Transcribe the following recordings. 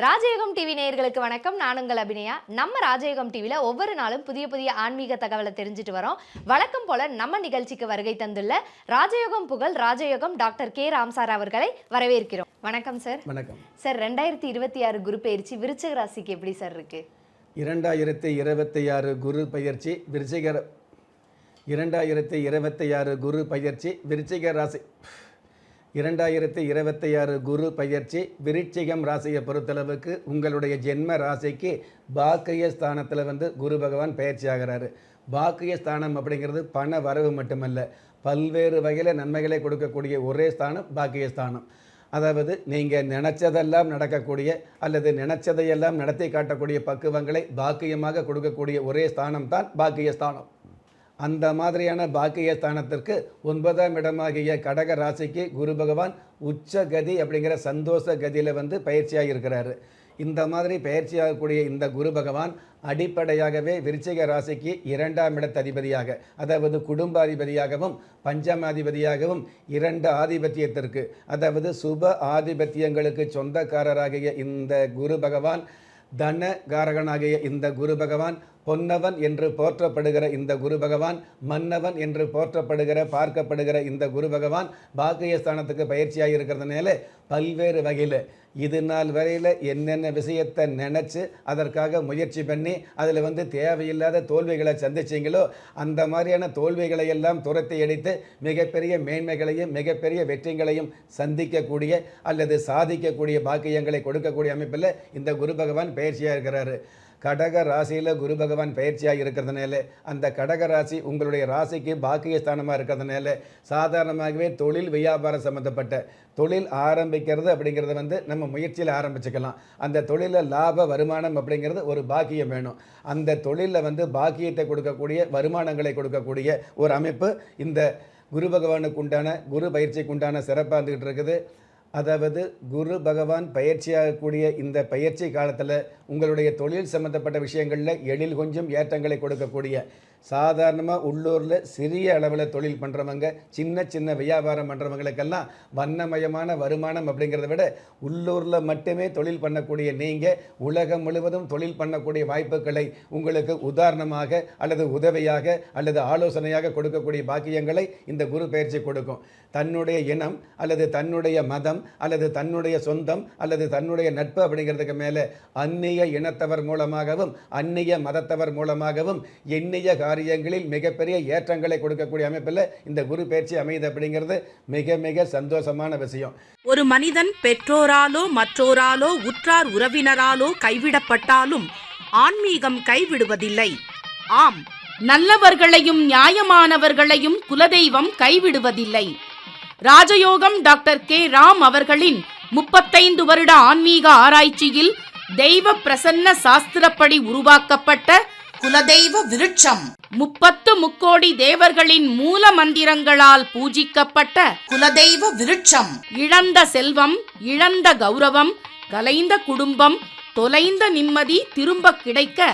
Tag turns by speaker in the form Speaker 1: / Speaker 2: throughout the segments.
Speaker 1: ராஜயோகம் டிவி நேயர்களுக்கு வணக்கம். நான் உங்கள் அபிநயா. நம்ம ராஜயோகம் டிவில ஒவ்வொரு நாளும் புதிய புதிய ஆன்மீக தகவலை தெரிஞ்சுட்டு வரோம். வழக்கம் போல நம்ம நிகழ்ச்சிக்கு வருகை தந்துள்ள ராஜயோகம் புகழ் ராஜயோகம் டாக்டர் கே ராம் சார் அவர்களை வரவேற்கிறோம். வணக்கம் சார்.
Speaker 2: வணக்கம்
Speaker 1: சார். 2026 குரு பயிற்சி விருச்சிக ராசிக்கு எப்படி சார் இருக்கு?
Speaker 2: 2026 குரு பயிற்சி விருச்சிக 2026 குரு பயிற்சி விருச்சிக ராசி 2026 குரு பயிற்சி விருச்சிகம் ராசியை பொறுத்தளவுக்கு உங்களுடைய ஜென்ம ராசிக்கு பாக்கிய ஸ்தானத்தில் குரு பகவான் பயிற்சி ஆகிறாரு. பாக்கிய ஸ்தானம் அப்படிங்கிறது பண வரவு மட்டுமல்ல, பல்வேறு வகையில் நன்மைகளை கொடுக்கக்கூடிய ஒரே ஸ்தானம் பாக்கிய ஸ்தானம். அதாவது நீங்கள் நினச்சதெல்லாம் நடக்கக்கூடிய அல்லது நினச்சதையெல்லாம் நடத்தி காட்டக்கூடிய பக்குவங்களை பாக்கியமாக கொடுக்கக்கூடிய ஒரே ஸ்தானம் தான் பாக்கிய ஸ்தானம். அந்த மாதிரியான பாக்கிய ஸ்தானத்திற்கு 9ஆம் இடமாகிய கடக ராசிக்கு குரு பகவான் உச்சகதி அப்படிங்கிற சந்தோஷ கதியில் பயிற்சியாக இருக்கிறாரு. இந்த மாதிரி பயிற்சியாகக்கூடிய இந்த குரு பகவான் அடிப்படையாகவே விருச்சிக ராசிக்கு 2ஆம் இடத்ததிபதியாக, அதாவது குடும்பாதிபதியாகவும் பஞ்சமாதிபதியாகவும் 2 ஆதிபத்தியத்திற்கு, அதாவது சுப ஆதிபத்தியங்களுக்கு சொந்தக்காரராகிய இந்த குரு பகவான், தனகாரகனாகிய இந்த குரு பகவான், பொன்னவன் என்று போற்றப்படுகிற இந்த குரு பகவான், மன்னவன் என்று போற்றப்படுகிற பார்க்கப்படுகிற இந்த குரு பகவான் பாக்கியஸ்தானத்துக்கு பயிற்சியாக இருக்கிறதுனால பல்வேறு வகையில் இது நாள் வரையில் என்னென்ன விஷயத்தை நினச்சி அதற்காக முயற்சி பண்ணி அதில் தேவையில்லாத தோல்விகளை சந்திச்சிங்களோ அந்த மாதிரியான தோல்விகளை எல்லாம் துரத்தி அடித்து மிகப்பெரிய மேன்மைகளையும் மிகப்பெரிய வெற்றிகளையும் சந்திக்கக்கூடிய அல்லது சாதிக்கக்கூடிய பாக்கியங்களை கொடுக்கக்கூடிய அமைப்பில் இந்த குரு பகவான் பயிற்சியாக இருக்கிறாரு. கடக ராசியில் குரு பகவான் பயிற்சியாக இருக்கிறதுனால அந்த கடக ராசி உங்களுடைய ராசிக்கு பாக்கிய ஸ்தானமாக இருக்கிறதுனால சாதாரணமாகவே தொழில் வியாபாரம் சம்மந்தப்பட்ட தொழில் ஆரம்பிக்கிறது அப்படிங்கிறது நம்ம முயற்சியில் ஆரம்பிச்சுக்கலாம். அந்த தொழிலில் லாப வருமானம் அப்படிங்கிறது ஒரு பாக்கியம் வேணும். அந்த தொழிலில் பாக்கியத்தை கொடுக்கக்கூடிய வருமானங்களை கொடுக்கக்கூடிய ஒரு அமைப்பு இந்த குரு பகவானுக்கு உண்டான குரு பயிற்சிக்கு உண்டான சிறப்பாக இருந்துகிட்டு இருக்குது. அதாவது குரு பகவான் பயிற்சியாகக்கூடிய இந்த பயிற்சி காலத்தில் உங்களுடைய தொழில் சம்மந்தப்பட்ட விஷயங்களில் எழில் கொஞ்சம் ஏற்றங்களை கொடுக்கக்கூடிய, சாதாரணமாக உள்ளூரில் சிறிய அளவில் தொழில் பண்ணுறவங்க, சின்ன சின்ன வியாபாரம் பண்ணுறவங்களுக்கெல்லாம் வண்ணமயமான வருமானம் அப்படிங்கிறத விட உள்ளூரில் மட்டுமே தொழில் பண்ணக்கூடிய நீங்கள் உலகம் முழுவதும் தொழில் பண்ணக்கூடிய வாய்ப்புகளை உங்களுக்கு உதாரணமாக அல்லது உதவியாக அல்லது ஆலோசனையாக கொடுக்கக்கூடிய பாக்கியங்களை இந்த குரு பயிற்சி கொடுக்கும். தன்னுடைய இனம் அல்லது தன்னுடைய மதம் அல்லது தன்னுடைய சொந்தம் அல்லது தன்னுடைய நட்பு அப்படிங்கிறதுக்கு மேலே அந்நிய இனத்தவர் மூலமாகவும் அந்நிய மதத்தவர் மூலமாகவும் எண்ணிய காரியங்களில் மிகப்பெரிய ஏற்றங்களை கொடுக்கக்கூடிய அமைப்பில் இந்த குரு பயிற்சி அமைது அப்படிங்கிறது மிக மிக சந்தோஷமான விஷயம்.
Speaker 3: ஒரு மனிதன் பெற்றோராலோ மற்றோராலோ உற்றார் உறவினராலோ கைவிடப்பட்டாலும் ஆன்மீகம் கைவிடுவதில்லை. ஆம், நல்லவர்களையும் நியாயமானவர்களையும் குலதெய்வம் கைவிடுவதில்லை. ராஜயோகம் டாக்டர் கே ராம் அவர்களின் 35 வருட ஆன்மீக ஆராய்ச்சியில் தெய்வ பிரசன்ன சாஸ்திரப்படி உருவாக்கப்பட்ட குலதெய்வ விருட்சம், 30 முக்கோடி தேவர்களின் மூல மந்திரங்களால் பூஜிக்கப்பட்ட குலதெய்வ விருட்சம், இழந்த செல்வம், இழந்த கௌரவம், கலைந்த குடும்பம், தொலைந்த நிம்மதி திரும்ப கிடைக்க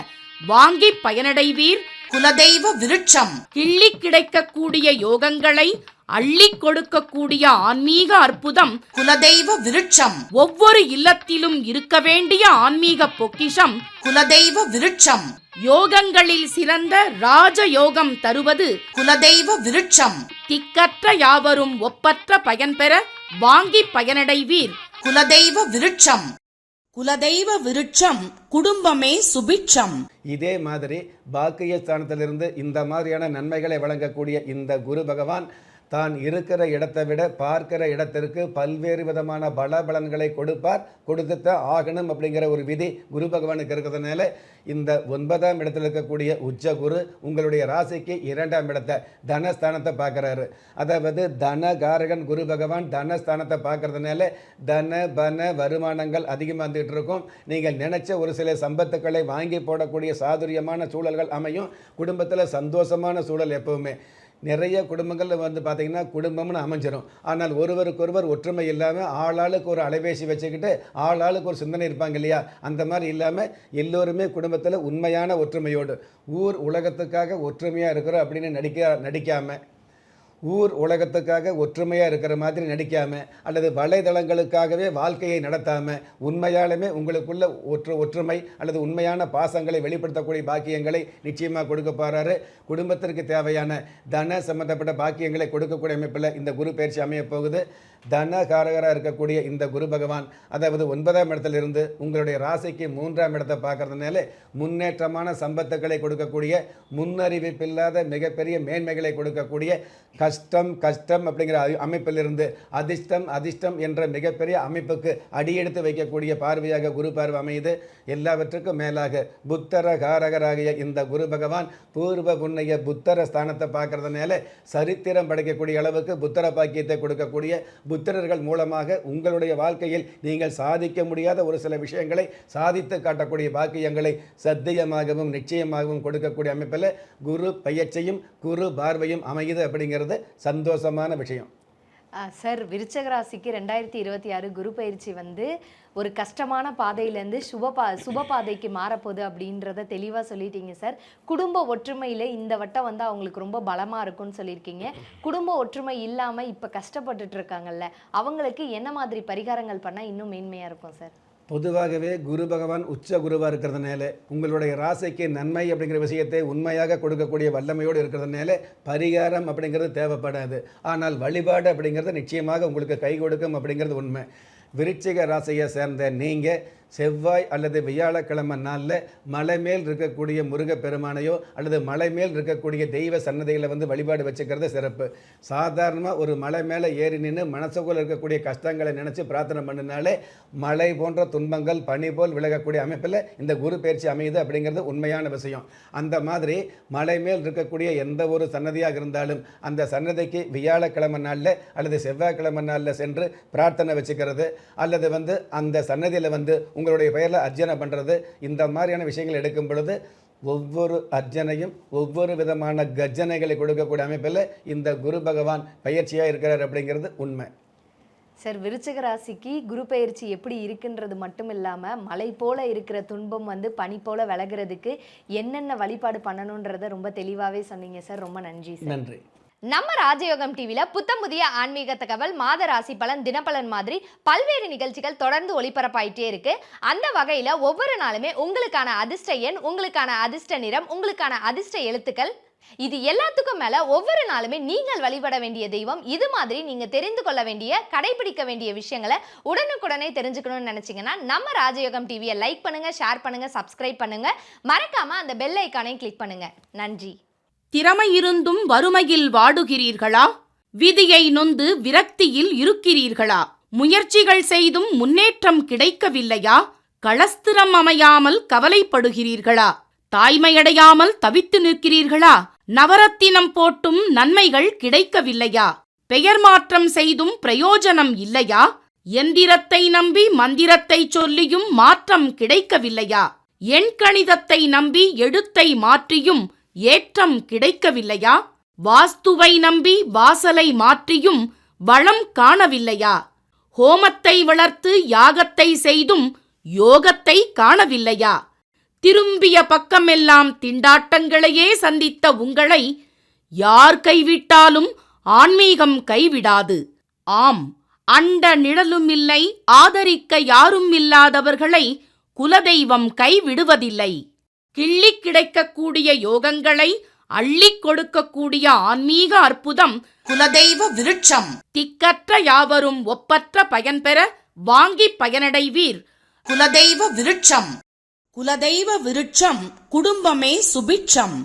Speaker 3: வாங்கி பயனடைவீர். குலதெய்வ விருட்சம் கிள்ளி கிடைக்கக்கூடிய யோகங்களை அள்ளி கொடுக்கக்கூடிய ஆன்மீக அற்புதம் குலதெய்வ விருட்சம். ஒவ்வொரு இல்லத்திலும் இருக்க வேண்டிய ஆன்மீக பொக்கிஷம் குலதெய்வ விருட்சம். யோகங்களில் சிறந்த ராஜயோகம் தருவது குலதெய்வ விருட்சம். திக்கற்ற யாவரும் ஒப்பற்ற பயன்பெற வாங்கி பயனடைவீர். குலதெய்வ விருட்சம். குலதெய்வ விருட்சம் குடும்பமே சுபிட்சம்.
Speaker 2: இதே மாதிரி பாக்கிய ஸ்தானத்திலிருந்து இந்த மாதிரியான நன்மைகளை வழங்கக்கூடிய இந்த குரு பகவான் தான் இருக்கிற இடத்தை விட பார்க்கிற இடத்திற்கு பல்வேறு விதமான பலன்களை கொடுப்பார், கொடுத்துட்ட ஆகணும் அப்படிங்கிற ஒரு விதி குரு பகவானுக்கு இருக்கிறதுனால இந்த 9ஆம் இடத்தில் இருக்கக்கூடிய உச்ச குரு உங்களுடைய ராசிக்கு 2ஆம் இடத்தை தனஸ்தானத்தை பார்க்குறாரு. அதாவது தனகாரகன் குரு பகவான் தனஸ்தானத்தை பார்க்கறதுனால தன பன வருமானங்கள் அதிகமாக வந்துகிட்டு இருக்கும். நீங்கள் நினைச்ச ஒரு சில சம்பத்துக்களை வாங்கி போடக்கூடிய சாதுரியமான சூழல்கள் அமையும். குடும்பத்தில் சந்தோஷமான சூழல் எப்பவுமே நிறைய குடும்பங்கள் பார்த்தீங்கன்னா குடும்பம்னு அமைஞ்சிடும். ஆனால் ஒருவருக்கொருவர் ஒற்றுமை இல்லாமல் ஆளாளுக்கு ஒரு அலைபேசி வச்சுக்கிட்டு ஆளாளுக்கு ஒரு சிந்தனை இருப்பாங்க இல்லையா, அந்த மாதிரி இல்லாமல் எல்லோருமே குடும்பத்தில் உண்மையான ஒற்றுமையோடு ஊர் உலகத்துக்காக ஒற்றுமையாக இருக்கிறோம் அப்படின்னு நடிக்காமல் ஊர் உலகத்துக்காக ஒற்றுமையாக இருக்கிற மாதிரி நடிக்காமல் அல்லது வலைதளங்களுக்காகவே வாழ்க்கையை நடத்தாமல் உண்மையாலுமே உங்களுக்குள்ள ஒற்றுமை அல்லது உண்மையான பாசங்களை வெளிப்படுத்தக்கூடிய பாக்கியங்களை நிச்சயமாக கொடுக்க போகிறாரு. குடும்பத்திற்கு தேவையான தன சம்பந்தப்பட்ட பாக்கியங்களை கொடுக்கக்கூடிய அமைப்பில் இந்த குரு பயிற்சி அமைய போகுது. தனகாரகராக இருக்கக்கூடிய இந்த குரு பகவான் அதாவது 9ஆம் இடத்திலிருந்து உங்களுடைய ராசிக்கு 3ஆம் இடத்தை பார்க்கறதுனால முன்னேற்றமான சம்பத்துக்களை கொடுக்கக்கூடிய, முன்னறிவிப்பில்லாத மிகப்பெரிய மேன்மைகளை கொடுக்கக்கூடிய, கஷ்டம் அப்படிங்கிற அமைப்பிலிருந்து அதிர்ஷ்டம் என்ற மிகப்பெரிய அமைப்புக்கு அடியெடுத்து வைக்கக்கூடிய பார்வையாக குரு பார்வை அமையுது. எல்லாவற்றுக்கும் மேலாக புத்தரகாரகராகிய இந்த குரு பகவான் பூர்வ புண்ணிய புத்தர ஸ்தானத்தை பார்க்கறதுனால சரித்திரம் படைக்கக்கூடிய அளவுக்கு புத்தர பாக்கியத்தை கொடுக்கக்கூடிய, புத்திரர்கள் மூலமாக உங்களுடைய வாழ்க்கையில் நீங்கள் சாதிக்க முடியாத ஒரு சில விஷயங்களை சாதித்து காட்டக்கூடிய பாக்கியங்களை சத்தியமாகவும் நிச்சயமாகவும் கொடுக்கக்கூடிய அமைப்பில் குரு பயிற்சியும் குரு பார்வையும் அமையுது. அப்படிங்கிறது சந்தோஷமான விஷயம்.
Speaker 1: சார், விருச்சக ராசிக்கு 2026 குரு பயிற்சி வந்து ஒரு கஷ்டமான பாதையிலேருந்து சுப பாதைக்கு மாறப்போகுது அப்படின்றத தெளிவாக சொல்லிட்டீங்க சார். குடும்ப ஒற்றுமையில் இந்த வட்டம் வந்து அவங்களுக்கு ரொம்ப பலமாக இருக்கும்னு சொல்லியிருக்கீங்க. குடும்ப ஒற்றுமை இல்லாமல் இப்போ கஷ்டப்பட்டுட்டு இருக்காங்கல்ல, அவங்களுக்கு என்ன மாதிரி பரிகாரங்கள் பண்ணால் இன்னும் மேன்மையாக இருக்கும் சார்?
Speaker 2: பொதுவாகவே குரு பகவான் உச்ச குருவாக இருக்கிறதுனால உங்களுடைய ராசிக்கு நன்மை அப்படிங்கிற விஷயத்தை உண்மையாக கொடுக்கக்கூடிய வல்லமையோடு இருக்கிறதுனால பரிகாரம் அப்படிங்கிறது தேவைப்படாது. ஆனால் வழிபாடு அப்படிங்கிறது நிச்சயமாக உங்களுக்கு கை கொடுக்கும் அப்படிங்கிறது உண்மை. விருச்சிக ராசியை சேர்ந்த நீங்கள் செவ்வாய் அல்லது வியாழக்கிழமை நாளில் மலை மேல் இருக்கக்கூடிய முருகப்பெருமானையோ அல்லது மலை மேல் இருக்கக்கூடிய தெய்வ சன்னதிகளை வந்து வழிபாடு வச்சுக்கிறது சிறப்பு. சாதாரணமாக ஒரு மலை மேலே ஏறி நின்று மனசுக்குள்ள இருக்கக்கூடிய கஷ்டங்களை நினச்சி பிரார்த்தனை பண்ணினாலே மலை போன்ற துன்பங்கள் பனி போல் விலகக்கூடிய அமைப்பில் இந்த குரு பயிற்சி அமையுது அப்படிங்கிறது உண்மையான விஷயம். அந்த மாதிரி மலை மேல் இருக்கக்கூடிய எந்த ஒரு சன்னதியாக இருந்தாலும் அந்த சன்னதிக்கு வியாழக்கிழமை நாளில் அல்லது செவ்வாய்க்கிழமை நாளில் சென்று பிரார்த்தனை வச்சுக்கிறது அல்லது வந்து அந்த சன்னதியில் வந்து உங்களுடைய பெயரில் அர்ச்சனை பண்ணுறது, இந்த மாதிரியான விஷயங்கள் எடுக்கும் பொழுது ஒவ்வொரு அர்ச்சனையும் ஒவ்வொரு விதமான கர்ஜனைகளை கொடுக்கக்கூடிய அமைப்பில் இந்த குரு பகவான் பயிற்சியாக இருக்கிறார் அப்படிங்கிறது உண்மை.
Speaker 1: சார், விருச்சிக ராசிக்கு குரு பயிற்சி எப்படி இருக்குன்றது மட்டும் இல்லாமல் மலை போல இருக்கிற துன்பம் வந்து பனி போல விலகிறதுக்கு என்னென்ன வழிபாடு பண்ணணுன்றதை ரொம்ப தெளிவாகவே சொன்னீங்க சார். ரொம்ப நன்றி சார்.
Speaker 2: நன்றி.
Speaker 1: நம்ம ராஜயோகம் டிவில புத்தம் புதிய ஆன்மீக தகவல், மாத ராசி பலன், தினப்பலன் மாதிரி பல்வேறு நிகழ்ச்சிகள் தொடர்ந்து ஒளிபரப்பாயிட்டே இருக்கு. அந்த வகையில ஒவ்வொரு நாளுமே உங்களுக்கான அதிர்ஷ்ட எண், உங்களுக்கான அதிர்ஷ்ட நிறம், உங்களுக்கான அதிர்ஷ்ட எழுத்துக்கள், இது எல்லாத்துக்கும் மேல ஒவ்வொரு நாளுமே நீங்கள் வழிபட வேண்டிய தெய்வம், இது மாதிரி நீங்க தெரிந்து கொள்ள வேண்டிய, கடைபிடிக்க வேண்டிய விஷயங்களை உடனுக்குடனே தெரிஞ்சுக்கணும்னு நினைச்சீங்கன்னா நம்ம ராஜயோகம் டிவியை லைக் பண்ணுங்க, ஷேர் பண்ணுங்க, சப்ஸ்கிரைப் பண்ணுங்க, மறக்காம அந்த பெல் ஐக்கானை கிளிக் பண்ணுங்க. நன்றி.
Speaker 3: திறமையிருந்தும் வறுமையில் வாடுகிறீர்களா? விதியை நொந்து விரக்தியில் இருக்கிறீர்களா? முயற்சிகள் செய்தும் முன்னேற்றம் கிடைக்கவில்லையா? களஸ்திரம் அமையாமல் கவலைப்படுகிறீர்களா? தாய்மையடையாமல் தவித்து நிற்கிறீர்களா? நவரத்தினம் போட்டும் நன்மைகள் கிடைக்கவில்லையா? பெயர் மாற்றம் செய்தும் பிரயோஜனம் இல்லையா? எந்திரத்தை நம்பி மந்திரத்தை சொல்லியும் மாற்றம் கிடைக்கவில்லையா? எண்கணிதத்தை நம்பி எழுத்தை மாற்றியும் ஏற்றம் கிடைக்கவில்லையா? வாஸ்துவை நம்பி வாசலை மாற்றியும் வளம் காணவில்லையா? ஹோமத்தை வளர்த்து யாகத்தை செய்தும் யோகத்தை காணவில்லையா? திரும்பிய பக்கமெல்லாம் திண்டாட்டங்களையே சந்தித்த உங்களை யார் கைவிட்டாலும் ஆன்மீகம் கைவிடாது. ஆம், அண்ட நிழலுமில்லை, ஆதரிக்க யாரும் இல்லாதவர்களை குலதெய்வம் கைவிடுவதில்லை. கிள்ளி கிடைக்கக்கூடிய யோகங்களை அள்ளி கொடுக்கக்கூடிய ஆன்மீக அற்புதம் குலதெய்வ விருட்சம். திக்கற்ற யாவரும் ஒப்பற்ற பயன்பெற வாங்கி பயனடைவீர். குலதெய்வ விருட்சம். குலதெய்வ விருட்சம் குடும்பமே சுபிட்சம்.